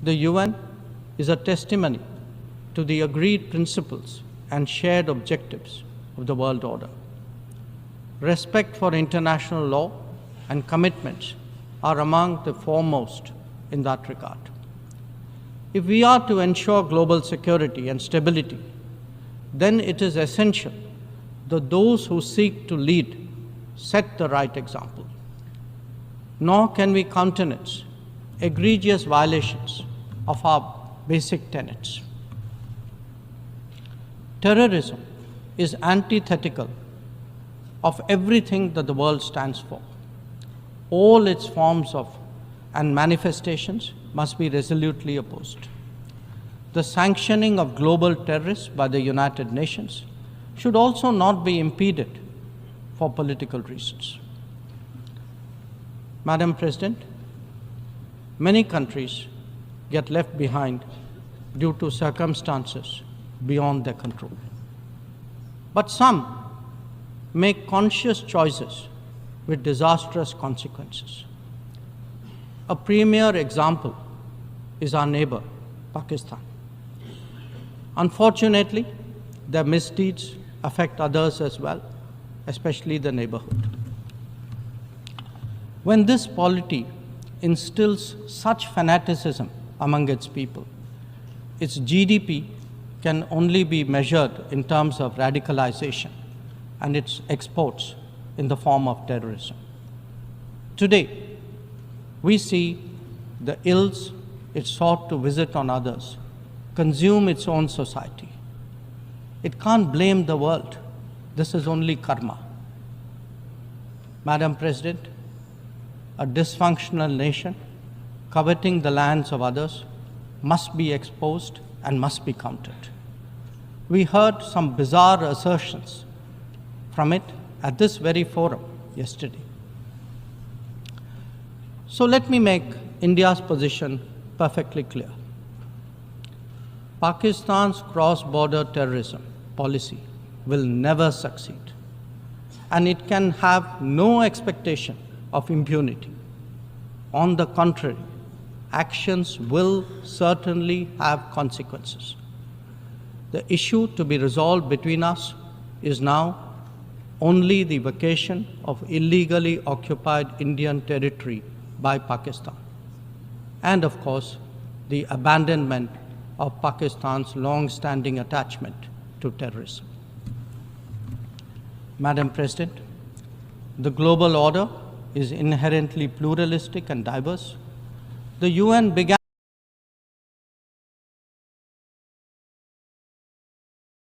The UN is a testimony to the agreed principles and shared objectives of the world order. Respect for international law and commitments are among the foremost in that regard. If we are to ensure global security and stability, then it is essential that those who seek to lead set the right example. Nor can we countenance egregious violations of our basic tenets. Terrorism is antithetical of everything that the world stands for. All its forms of and manifestations must be resolutely opposed. The sanctioning of global terrorists by the United Nations should also not be impeded for political reasons. Madam President, many countries get left behind due to circumstances beyond their control. But some make conscious choices with disastrous consequences. A premier example is our neighbor, Pakistan. Unfortunately, their misdeeds affect others as well, especially the neighborhood. When this polity instills such fanaticism among its people, its GDP can only be measured in terms of radicalization and its exports in the form of terrorism. Today, we see the ills it sought to visit on others consume its own society. It can't blame the world. This is only karma. Madam President, a dysfunctional nation coveting the lands of others must be exposed and must be countered. We heard some bizarre assertions from it at this very forum yesterday. So let me make India's position perfectly clear. Pakistan's cross-border terrorism policy will never succeed, and it can have no expectation of impunity. On the contrary, actions will certainly have consequences. The issue to be resolved between us is now only the vacation of illegally occupied Indian territory by Pakistan, and of course, the abandonment of Pakistan's long-standing attachment to terrorism. Madam President, the global order is inherently pluralistic and diverse. The UN began